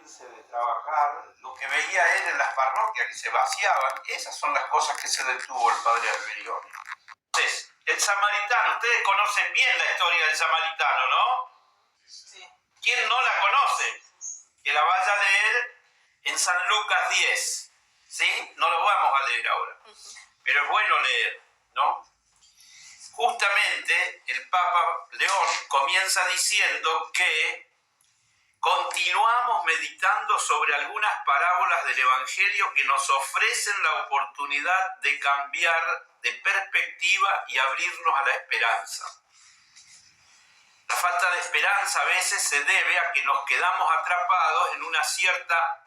irse de trabajar, lo que veía él en las parroquias que se vaciaban, esas son las cosas que se detuvo el padre Alberione. Entonces, el samaritano, ustedes conocen bien la historia del samaritano, ¿no? Sí. ¿Quién no la conoce? Que la vaya a leer en San Lucas 10, ¿sí? No lo vamos a leer ahora, pero es bueno leer, ¿no? Justamente el Papa León comienza diciendo que continuamos meditando sobre algunas parábolas del Evangelio que nos ofrecen la oportunidad de cambiar de perspectiva y abrirnos a la esperanza. La falta de esperanza a veces se debe a que nos quedamos atrapados en una cierta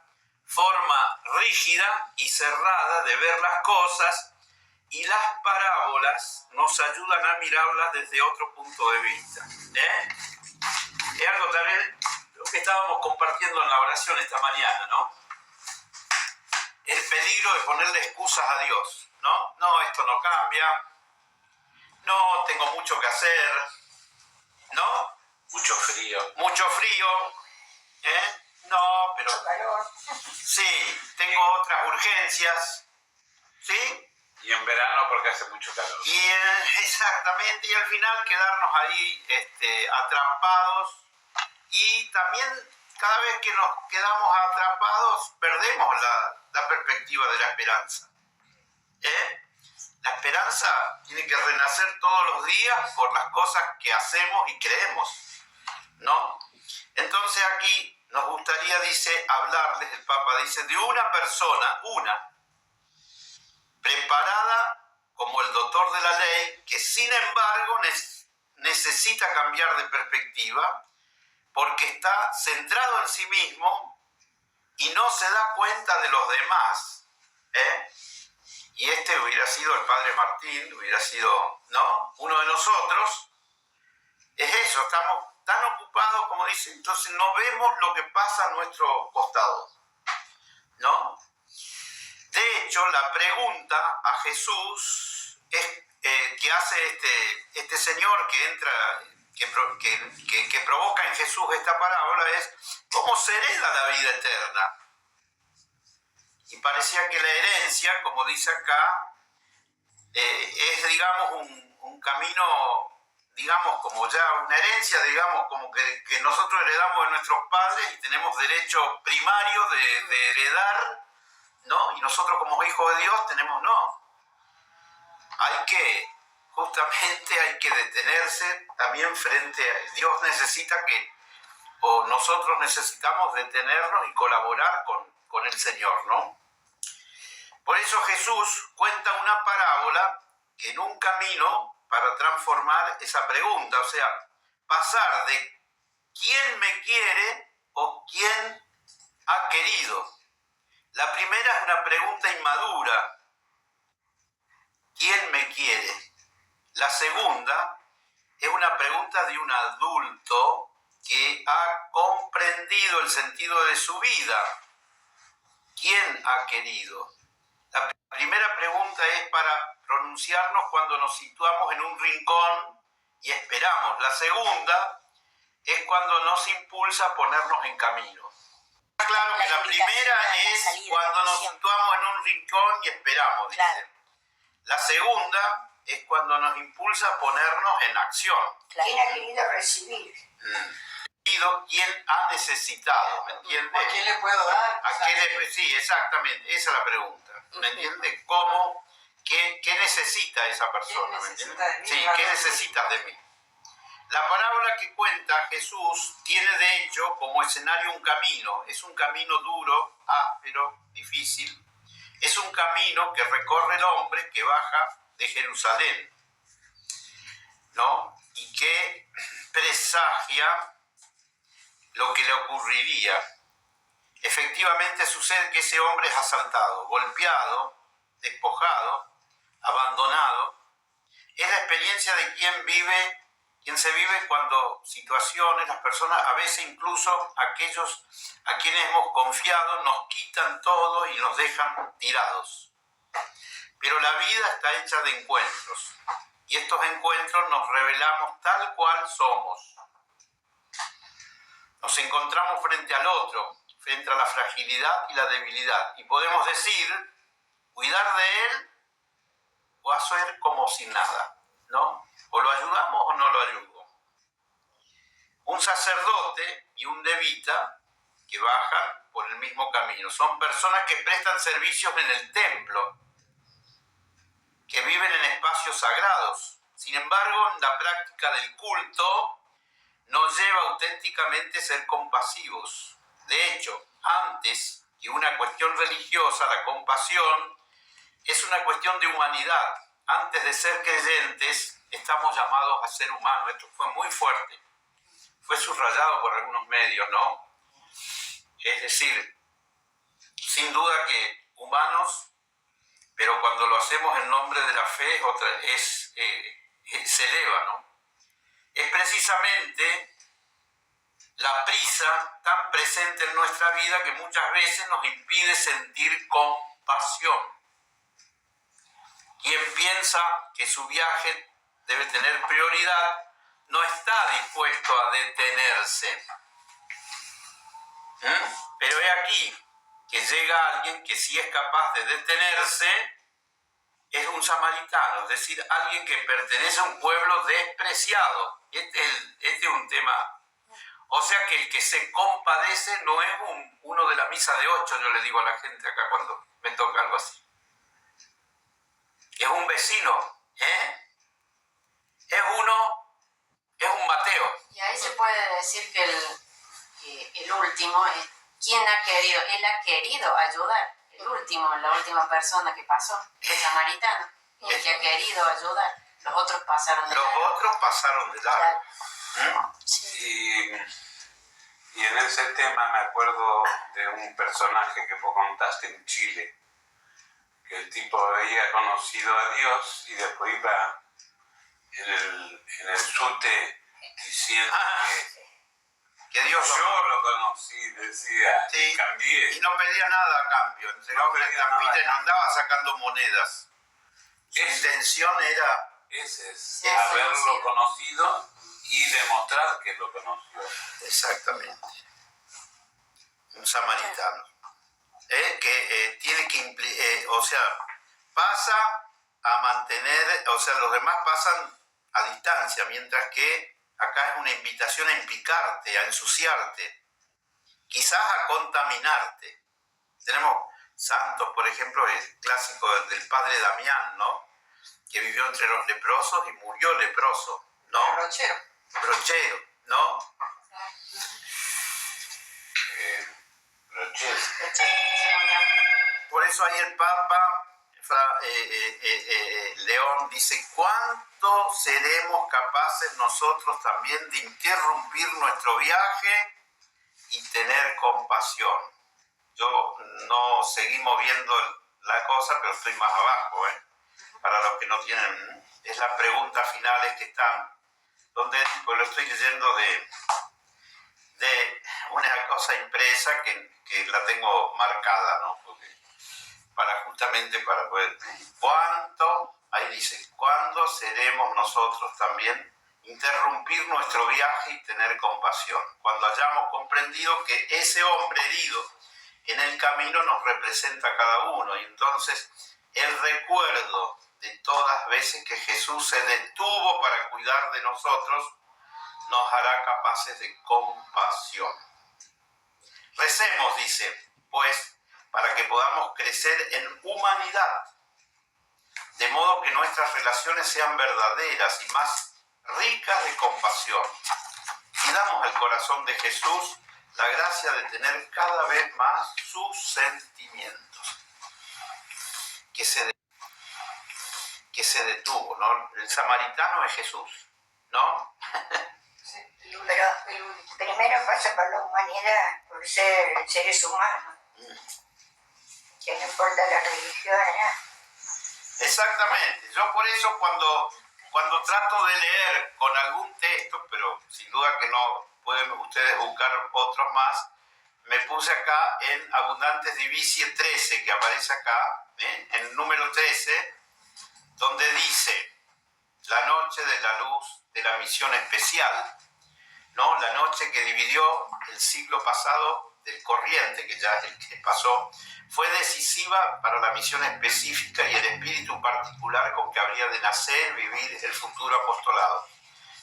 forma rígida y cerrada de ver las cosas, y las parábolas nos ayudan a mirarlas desde otro punto de vista. Es algo también lo que estábamos compartiendo en la oración esta mañana, ¿no? El peligro de ponerle excusas a Dios, ¿no? No, esto no cambia, no, tengo mucho que hacer, ¿no? Mucho frío. Mucho frío, no, pero... Mucho calor. Sí, tengo otras urgencias, ¿sí? Y en verano porque hace mucho calor. Y exactamente, y al final quedarnos ahí atrapados, y también cada vez que nos quedamos atrapados perdemos la perspectiva de la esperanza. La esperanza tiene que renacer todos los días por las cosas que hacemos y creemos, ¿no? Entonces aquí nos gustaría, dice, hablarles, el Papa dice, de una persona, preparada como el doctor de la ley, que sin embargo necesita cambiar de perspectiva porque está centrado en sí mismo y no se da cuenta de los demás. Y hubiera sido el padre Martín, hubiera sido, ¿no?, uno de nosotros. Es eso, estamos tan ocupados, como dice, entonces no vemos lo que pasa a nuestro costado, ¿no? De hecho, la pregunta a Jesús que hace este señor que entra, que provoca en Jesús esta parábola es: ¿cómo se hereda la vida eterna? Y parecía que la herencia, como dice acá, es, digamos, un camino, digamos, como ya una herencia, digamos, como que nosotros heredamos de nuestros padres y tenemos derecho primario de heredar, ¿no? Y nosotros como hijos de Dios tenemos no. Justamente hay que detenerse también frente a Dios. Nosotros necesitamos detenernos y colaborar con el Señor, ¿no? Por eso Jesús cuenta una parábola en un camino para transformar esa pregunta, o sea, pasar de quién me quiere o quién ha querido. La primera es una pregunta inmadura: ¿quién me quiere? La segunda es una pregunta de un adulto que ha comprendido el sentido de su vida. ¿Quién ha querido? La primera pregunta es para pronunciarnos cuando nos situamos en un rincón y esperamos. La segunda es cuando nos impulsa a ponernos en camino. Claro que la primera es cuando nos situamos en un rincón y esperamos, dice. Claro. La segunda es cuando nos impulsa a ponernos en acción. ¿Quién ha querido recibir? ¿Quién ha necesitado? ¿Me entiende? ¿A quién le puedo dar? Sí, exactamente, esa es la pregunta. ¿Me entiende? ¿Cómo? ¿Qué necesita esa persona? ¿Me entiende? Sí, ¿qué necesitas de mí? La parábola que cuenta Jesús tiene de hecho como escenario un camino. Es un camino duro, áspero, difícil. Es un camino que recorre el hombre que baja de Jerusalén, ¿no? Y que presagia lo que le ocurriría. Efectivamente sucede que ese hombre es asaltado, golpeado, despojado, abandonado. Es la experiencia de quien se vive cuando situaciones, las personas, a veces incluso aquellos a quienes hemos confiado, nos quitan todo y nos dejan tirados. Pero la vida está hecha de encuentros, y estos encuentros nos revelamos tal cual somos. Nos encontramos frente al otro, frente a la fragilidad y la debilidad. Y podemos decir, cuidar de él o hacer como sin nada, ¿no? O lo ayudamos o no lo ayudo. Un sacerdote y un levita que bajan por el mismo camino. Son personas que prestan servicios en el templo, que viven en espacios sagrados. Sin embargo, en la práctica del culto nos lleva auténticamente a ser compasivos. De hecho, antes que una cuestión religiosa, la compasión es una cuestión de humanidad. Antes de ser creyentes, estamos llamados a ser humanos. Esto fue muy fuerte. Fue subrayado por algunos medios, ¿no? Es decir, sin duda que humanos, pero cuando lo hacemos en nombre de la fe se eleva, ¿no? Es precisamente la prisa tan presente en nuestra vida que muchas veces nos impide sentir compasión. Quien piensa que su viaje debe tener prioridad no está dispuesto a detenerse. Pero he aquí que llega alguien que sí es capaz de detenerse, es un samaritano, es decir, alguien que pertenece a un pueblo despreciado. Este es un tema. O sea que el que se compadece no es uno de la misa de 8, yo le digo a la gente acá cuando me toca algo así. Es un vecino, es un Mateo. Y ahí se puede decir que el último es quien ha querido, él ha querido ayudar. El último, la última persona que pasó, el samaritano, el que ha querido ayudar. Los otros pasaron de largo. Los otros pasaron de largo. Y en ese tema me acuerdo de un personaje que vos contaste en Chile, que el tipo había conocido a Dios y después iba en el subte diciendo que Dios yo lo conocí, decía, sí, cambié. y no pedía nada a cambio, entregaba una estampita y no andaba sacando monedas. Su intención era Ese es, Sí, haberlo sí. conocido y demostrar que lo conoció. exactamente un samaritano, que tiene que pasa a mantener, los demás pasan a distancia, mientras que acá es una invitación a implicarte, a ensuciarte, quizás a contaminarte. Tenemos santos, por ejemplo, el clásico del padre Damián, ¿no? Que vivió entre los leprosos y murió leproso, ¿no? Brochero, ¿no? Por eso ahí el Papa León dice, ¿cuánto seremos capaces nosotros también de interrumpir nuestro viaje y tener compasión? Yo no seguí moviendo la cosa, pero estoy más abajo, para los que no tienen, es las preguntas finales que están, donde pues lo estoy leyendo de una cosa impresa que la tengo marcada, ¿no? Justamente para poder, ahí dice, ¿cuándo seremos nosotros también interrumpir nuestro viaje y tener compasión? Cuando hayamos comprendido que ese hombre herido en el camino nos representa a cada uno, y entonces el recuerdo de todas las veces que Jesús se detuvo para cuidar de nosotros nos hará capaces de compasión. Recemos, dice, pues, para que podamos crecer en humanidad, de modo que nuestras relaciones sean verdaderas y más ricas de compasión. Pidamos al corazón de Jesús la gracia de tener cada vez más sus sentimientos. Que se detuvo, ¿no? El samaritano es Jesús, ¿no? Pero el primero pasa por la humanidad, por ser seres humanos. Que no importa la religión, Exactamente. Yo por eso cuando trato de leer con algún texto, pero sin duda que no pueden ustedes buscar otros más, me puse acá en Abundantes Divisie 13, que aparece acá, en el número 13, donde dice, la noche de la luz de la misión especial, ¿no? La noche que dividió el siglo pasado del Corriente, que ya es el que pasó, fue decisiva para la misión específica y el espíritu particular con que habría de nacer, vivir el futuro apostolado.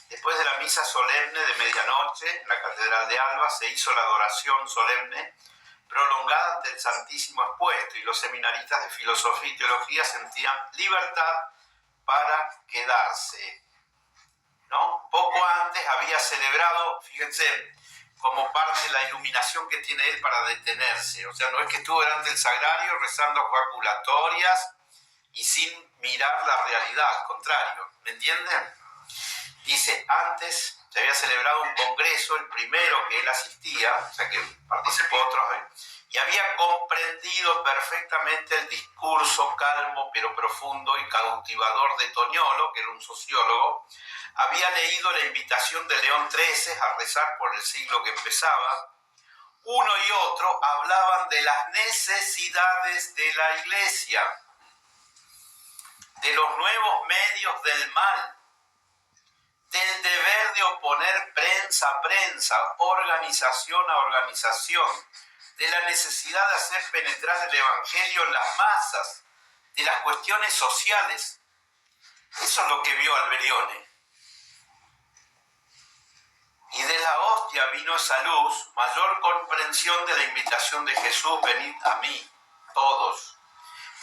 Después de la misa solemne de medianoche, en la Catedral de Alba se hizo la adoración solemne prolongada ante el Santísimo expuesto, y los seminaristas de filosofía y teología sentían libertad para quedarse, ¿no? Poco antes había celebrado, fíjense, como parte de la iluminación que tiene él para detenerse. O sea, no es que estuvo delante del sagrario rezando jaculatorias y sin mirar la realidad, al contrario, ¿me entienden? Dice, antes se había celebrado un congreso, el primero que él asistía, o sea que participó otras veces, y había comprendido perfectamente el discurso calmo pero profundo y cautivador de Toñolo, que era un sociólogo. Había leído la invitación de León XIII a rezar por el siglo que empezaba. Uno y otro hablaban de las necesidades de la Iglesia, de los nuevos medios del mal, del deber de oponer prensa a prensa, organización a organización, de la necesidad de hacer penetrar el Evangelio en las masas, de las cuestiones sociales. Eso es lo que vio Alberione. Y de la hostia vino esa luz, mayor comprensión de la invitación de Jesús, venid a mí, todos.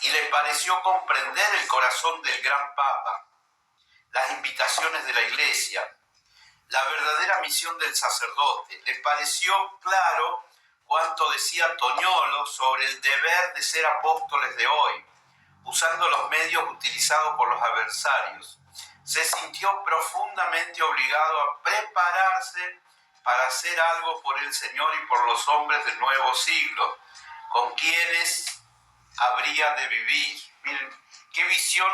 Y le pareció comprender el corazón del gran Papa, las invitaciones de la Iglesia, la verdadera misión del sacerdote. Le pareció claro cuanto decía Toñolo sobre el deber de ser apóstoles de hoy, usando los medios utilizados por los adversarios. Se sintió profundamente obligado a prepararse para hacer algo por el Señor y por los hombres del nuevo siglo, con quienes habría de vivir. Miren, qué visión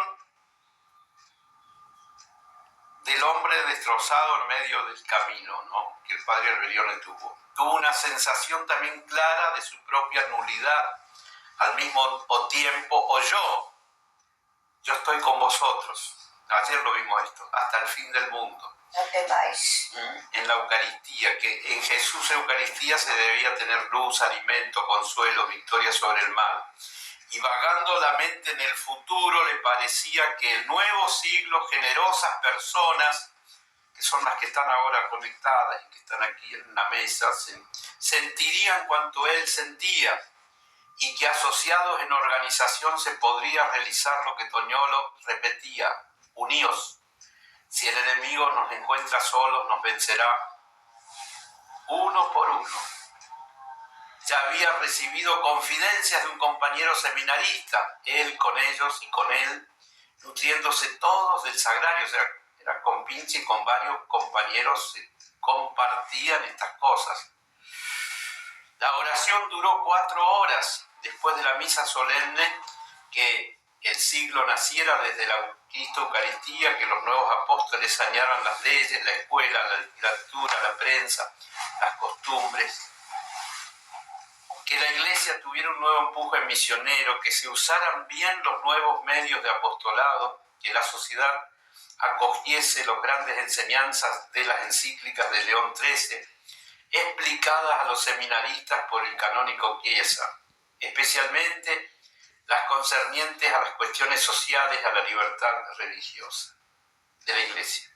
del hombre destrozado en medio del camino, ¿no?, que el padre Alberione tuvo. Tuvo una sensación también clara de su propia nulidad, al mismo tiempo oyó, yo estoy con vosotros. Ayer lo vimos esto, hasta el fin del mundo. No temáis. En la Eucaristía, que en Jesús Eucaristía se debía tener luz, alimento, consuelo, victoria sobre el mal. Y vagando la mente en el futuro, le parecía que el nuevo siglo, generosas personas, que son las que están ahora conectadas y que están aquí en la mesa, sentirían cuanto él sentía, y que asociados en organización se podría realizar lo que Toñolo repetía: uníos. Si el enemigo nos encuentra solos, nos vencerá uno por uno. Ya había recibido confidencias de un compañero seminarista, él con ellos y con él, nutriéndose todos del sagrario. O sea, era compinche y con varios compañeros se compartían estas cosas. La oración duró 4 horas después de la misa solemne, que el siglo naciera desde la Cristo Eucaristía, que los nuevos apóstoles sanearan las leyes, la escuela, la literatura, la prensa, las costumbres. Que la Iglesia tuviera un nuevo empuje misionero, que se usaran bien los nuevos medios de apostolado, que la sociedad acogiese las grandes enseñanzas de las encíclicas de León XIII, explicadas a los seminaristas por el canónico Chiesa, especialmente las concernientes a las cuestiones sociales, a la libertad religiosa de la Iglesia.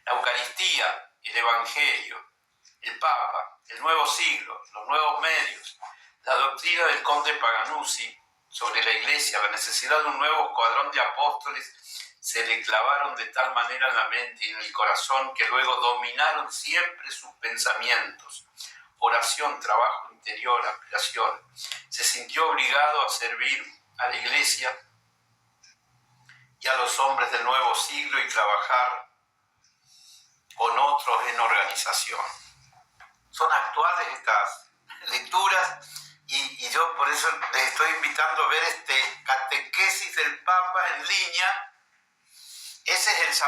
La Eucaristía, el Evangelio, el Papa, el nuevo siglo, los nuevos medios, la doctrina del conde Paganuzzi sobre la Iglesia, la necesidad de un nuevo escuadrón de apóstoles, se le clavaron de tal manera en la mente y en el corazón que luego dominaron siempre sus pensamientos. Oración, trabajo interior, aspiración. Se sintió obligado a servir a la Iglesia y a los hombres del nuevo siglo y trabajar con otros en organización. Son actuales estas lecturas y yo por eso les estoy invitando a ver este catequesis del Papa en línea. Ese es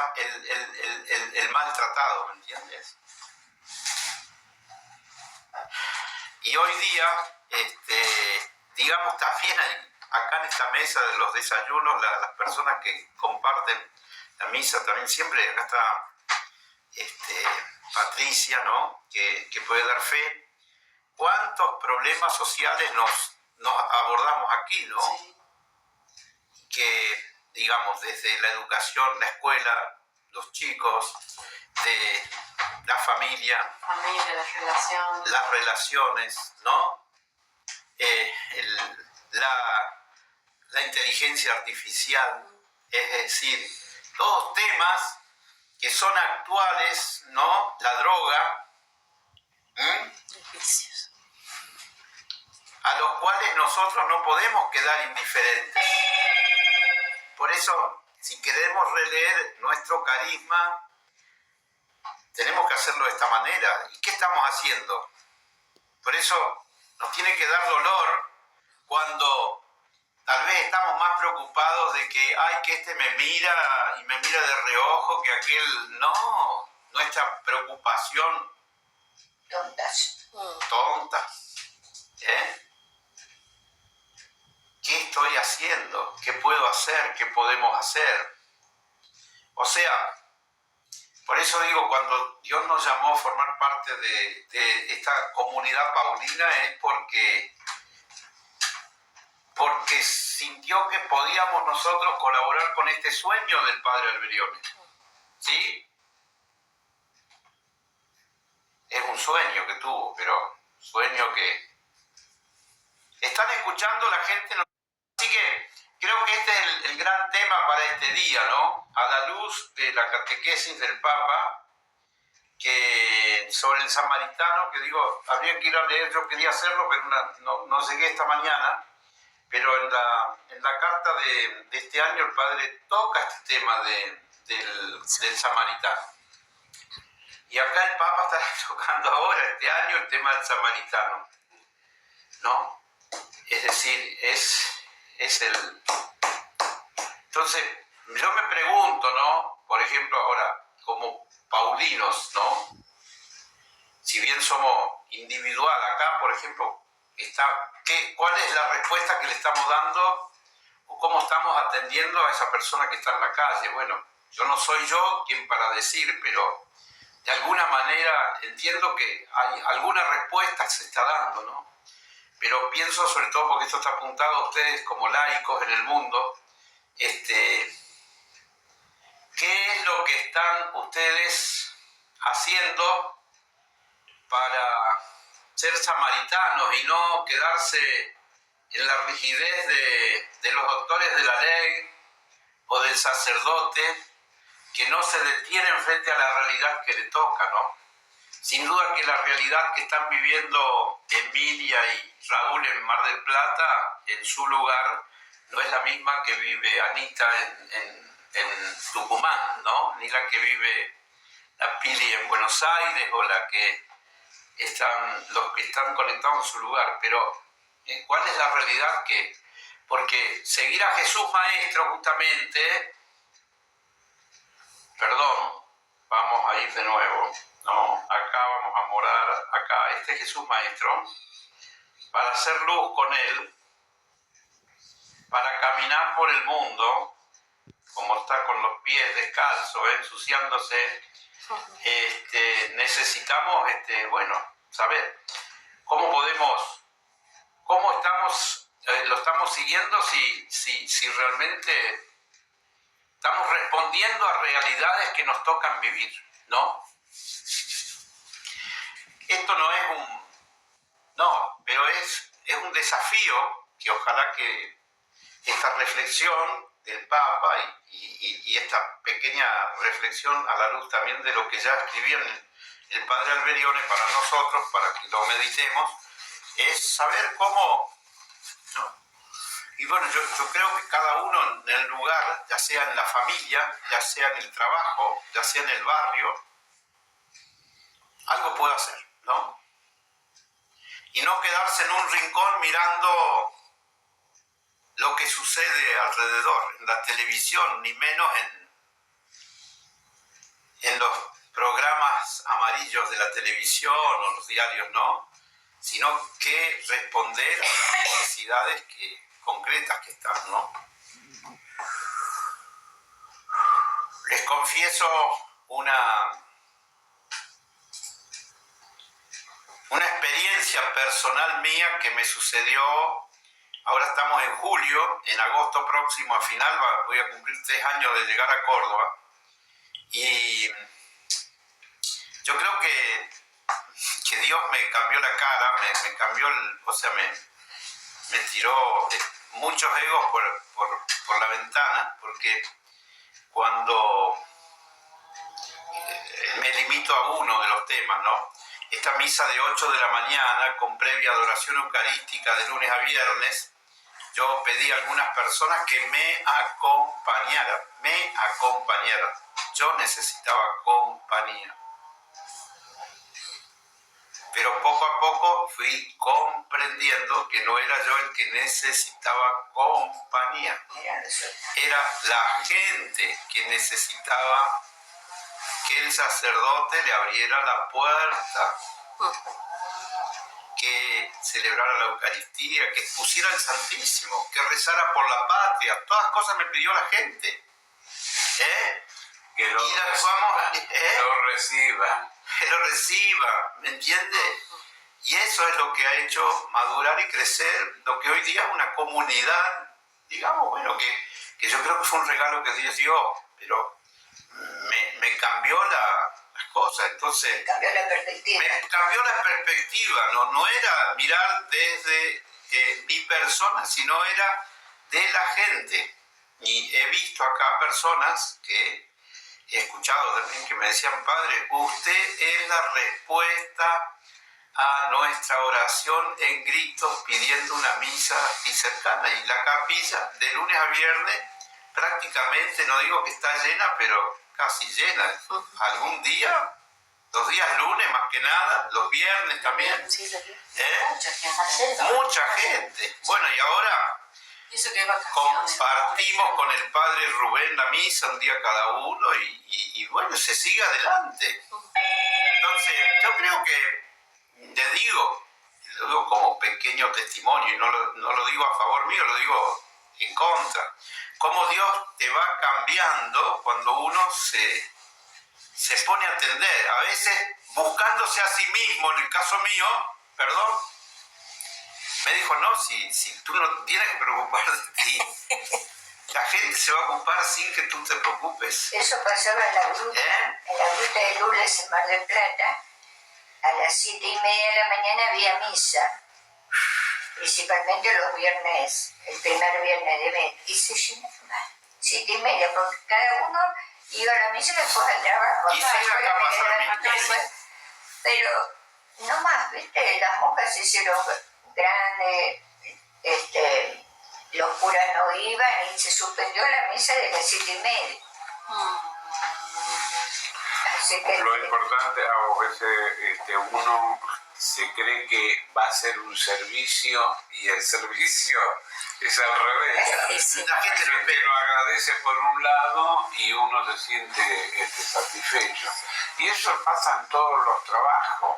el maltratado, ¿me entiendes? Y hoy día, digamos, también acá en esta mesa de los desayunos, las personas que comparten la misa también, siempre acá está Patricia, ¿no?, que puede dar fe. cuántos problemas sociales nos abordamos aquí, ¿no? Sí. Que, digamos, desde la educación, la escuela, los chicos, de la familia, las relaciones, ¿no? La inteligencia artificial, es decir, todos temas que son actuales, ¿no? La droga, a los cuales nosotros no podemos quedar indiferentes. Por eso, si queremos releer nuestro carisma, tenemos que hacerlo de esta manera. ¿Y qué estamos haciendo? Por eso nos tiene que dar dolor cuando tal vez estamos más preocupados de que, ay, que este me mira y me mira de reojo, que aquel no. Nuestra preocupación tonta. ¿Qué estoy haciendo? ¿Qué puedo hacer? ¿Qué podemos hacer? O sea, por eso digo, cuando Dios nos llamó a formar parte de esta comunidad paulina es porque sintió que podíamos nosotros colaborar con este sueño del Padre Alberione. ¿Sí? Es un sueño que tuvo, pero sueño que... ¿Están escuchando la gente? Así que creo que este es el gran tema para este día, ¿no? A la luz de la catequesis del Papa, que sobre el samaritano, que digo, habría que ir a leer, yo quería hacerlo, pero no llegué esta mañana, pero en la carta de este año el Padre toca este tema del samaritano. Y acá el Papa está tocando ahora, este año, el tema del samaritano, ¿no? Es decir, es el... Entonces, yo me pregunto, ¿no? Por ejemplo, ahora, como paulinos, ¿no? Si bien somos individual, acá, por ejemplo, ¿cuál es la respuesta que le estamos dando o cómo estamos atendiendo a esa persona que está en la calle? Bueno, yo no soy yo quien para decir, pero de alguna manera entiendo que hay alguna respuesta que se está dando, ¿no? Pero pienso, sobre todo porque esto está apuntado a ustedes como laicos en el mundo, ¿qué es lo que están ustedes haciendo para ser samaritanos y no quedarse en la rigidez de los doctores de la ley o del sacerdote que no se detienen frente a la realidad que le toca, ¿no? Sin duda que la realidad que están viviendo Emilia y Raúl en Mar del Plata, en su lugar, no es la misma que vive Anita en Tucumán, ¿no? Ni la que vive la Pili en Buenos Aires o los que están conectados en su lugar. Pero, ¿cuál es la realidad porque seguir a Jesús Maestro justamente, vamos a ir de nuevo, ¿no? Acá vamos a morar, acá, este Jesús Maestro, para hacer luz con Él, para caminar por el mundo, como está con los pies descalzos, ensuciándose, necesitamos, saber cómo estamos, lo estamos siguiendo, si realmente estamos respondiendo a realidades que nos tocan vivir, ¿no? Esto no es pero es un desafío que ojalá que esta reflexión del Papa y esta pequeña reflexión a la luz también de lo que ya escribía el Padre Alberione para nosotros, para que lo meditemos, es saber cómo, ¿no? Y bueno, yo creo que cada uno en el lugar, ya sea en la familia, ya sea en el trabajo, ya sea en el barrio, algo puede hacer, ¿no? Y no quedarse en un rincón mirando lo que sucede alrededor, en la televisión, ni menos en los programas amarillos de la televisión o los diarios, ¿no? Sino que responder a las necesidades concretas que están, ¿no? Les confieso una experiencia experiencia personal mía que me sucedió, ahora estamos en julio, en agosto próximo, a final, voy a cumplir 3 años de llegar a Córdoba, y yo creo que Dios me cambió la cara, me cambió, me tiró muchos egos por la ventana, porque cuando me limito a uno de los temas, ¿no? Esta misa de 8 de la mañana, con previa adoración eucarística de lunes a viernes, yo pedí a algunas personas que me acompañaran. Yo necesitaba compañía. Pero poco a poco fui comprendiendo que no era yo el que necesitaba compañía. Era la gente que necesitaba que el sacerdote le abriera la puerta, que celebrara la Eucaristía, que expusiera el Santísimo, que rezara por la patria. Todas cosas me pidió la gente. Que lo reciba, ¿me entiende? Y eso es lo que ha hecho madurar y crecer lo que hoy día es una comunidad, digamos, bueno, que yo creo que fue un regalo que Dios dio, pero me cambió las cosas, entonces... Me cambió la perspectiva. Me cambió la perspectiva, no era mirar desde mi persona, sino era de la gente. Y he visto acá personas que he escuchado también que me decían, padre, usted es la respuesta a nuestra oración en gritos pidiendo una misa y cercana. Y la capilla de lunes a viernes prácticamente, no digo que está llena, pero casi llena. Algún día, los días lunes más que nada, los viernes también. Sí, Mucha gente. Bueno, y ahora eso que vacaciones. Compartimos con el padre Rubén la misa un día cada uno y bueno, se sigue adelante. Entonces, yo creo que, lo digo como pequeño testimonio, y no lo digo a favor mío, lo digo en contra. Cómo Dios te va cambiando cuando uno se pone a atender. A veces buscándose a sí mismo, en el caso mío, me dijo, no, si tú no tienes que preocupar de ti, la gente se va a ocupar sin que tú te preocupes. Eso pasaba en la gruta, en la gruta de Lourdes en Mar del Plata. A las 7:30 de la mañana había misa, principalmente los viernes, el primer viernes de mes, y se llenaba 7:30, porque cada uno iba a la misa y después al trabajo. Y se acá pasa pero no más, ¿viste? Las monjas se hicieron grandes, los curas no iban y se suspendió la misa de las 7:30. Así que lo importante, a veces uno se cree que va a ser un servicio y el servicio es al revés. La gente lo agradece por un lado y uno se siente satisfecho. Y eso pasa en todos los trabajos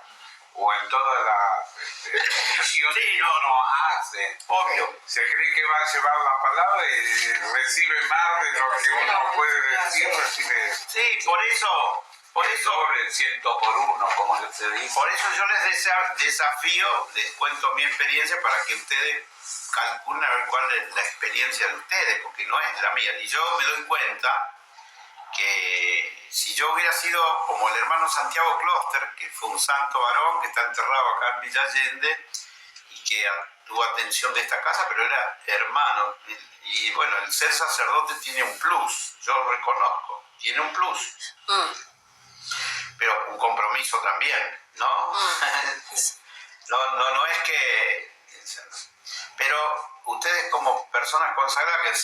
o en todas las acciones que uno hace. Obvio. Se cree que va a llevar la palabra y recibe más de lo que uno puede decir, recibe. Sí, por eso doble, 100 por 1, como se dice. Por eso yo les desafío, les cuento mi experiencia para que ustedes calculen a ver cuál es la experiencia de ustedes, porque no es la mía. Y yo me doy cuenta que si yo hubiera sido como el hermano Santiago Closter, que fue un santo varón que está enterrado acá en Villa Allende y que tuvo atención de esta casa, pero era hermano. Y bueno, el ser sacerdote tiene un plus, yo lo reconozco, tiene un plus. Pero un compromiso también, ¿no? No es que... Pero ustedes como personas consagradas que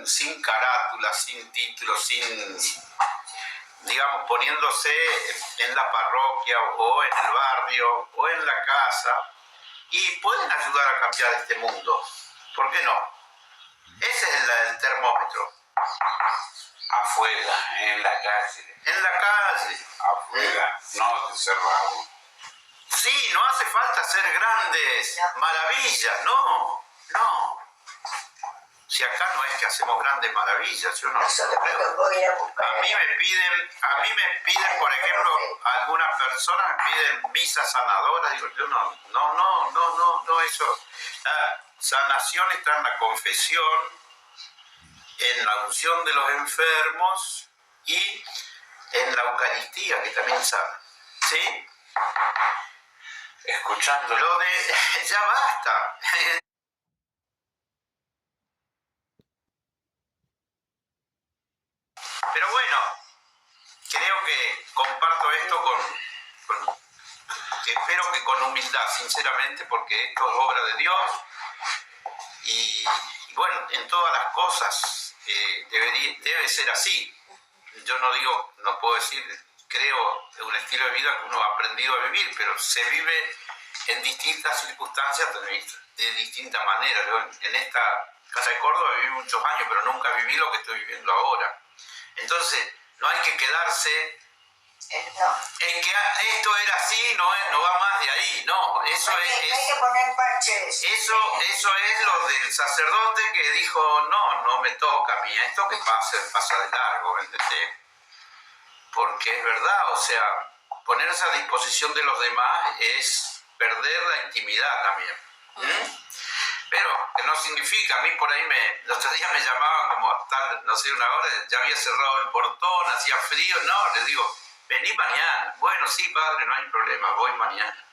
sin carátula, sin título, digamos, poniéndose en la parroquia o en el barrio o en la casa, y pueden ayudar a cambiar este mundo. ¿Por qué no? Ese es el termómetro. Afuera, en la calle. En la calle. Afuera, no encerrado. Sí, no hace falta hacer grandes maravillas, no. Si acá no es que hacemos grandes maravillas, yo no Nosotros creo. voy a ir a buscar. A mí me piden, por ejemplo, algunas personas me piden misas sanadoras. Digo, yo no, eso. La sanación está en la confesión, en la unción de los enfermos y en la Eucaristía, que también sana. ¿Sí? Escuchándolo. Lo de... ya basta. Pero bueno, creo que comparto esto que espero que con humildad, sinceramente, porque esto es obra de Dios y bueno, en todas las cosas debe ser así. Yo no digo, no puedo decir, creo en un estilo de vida que uno ha aprendido a vivir, pero se vive en distintas circunstancias de distinta manera. Yo en esta casa de Córdoba viví muchos años, pero nunca viví lo que estoy viviendo ahora. Entonces, no hay que quedarse en que esto era así, no va más de ahí, no, eso hay que poner parches. Eso es lo del sacerdote que dijo, no me toca a mí, esto que pasa de largo, ¿entendés? Porque es verdad, o sea, ponerse a disposición de los demás es perder la intimidad también. Pero que no significa, a mí por ahí el otro día me llamaban como tal, no sé, una hora, ya había cerrado el portón, hacía frío, no, les digo, vení mañana. Bueno, sí, padre, no hay problema, voy mañana.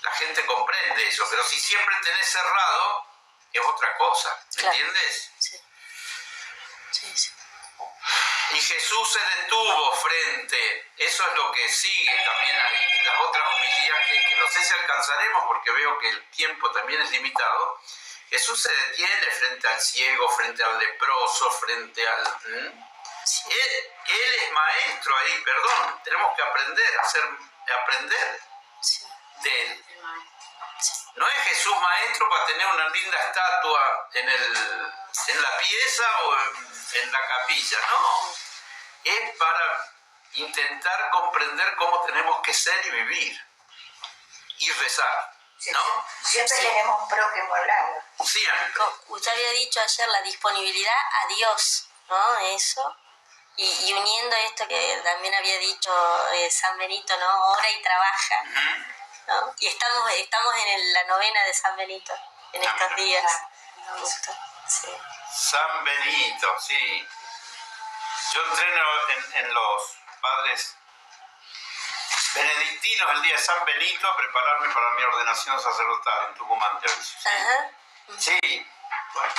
La gente comprende eso, pero si siempre tenés cerrado, es otra cosa, ¿me entiendes? Sí. Sí. Y Jesús se detuvo frente, eso es lo que sigue también a las otras homilías que no sé si alcanzaremos porque veo que el tiempo también es limitado. Jesús se detiene frente al ciego, frente al leproso, frente al... Él es maestro ahí, perdón, tenemos que aprender de él. No es Jesús maestro para tener una linda estatua en la pieza o en la capilla, no. Es para intentar comprender cómo tenemos que ser y vivir y rezar, ¿no? Siempre tenemos un prójimo al lado. Siempre. Usted había dicho ayer la disponibilidad a Dios, ¿no? Eso. Y uniendo esto que también había dicho San Benito, ¿no? Ora y trabaja, ¿no? Y estamos en la novena de San Benito en estos días. Justo. Sí. San Benito, sí. Yo entreno en los padres benedictinos el día de San Benito a prepararme para mi ordenación sacerdotal en Tucumán, te aviso. Ajá. Sí, bueno.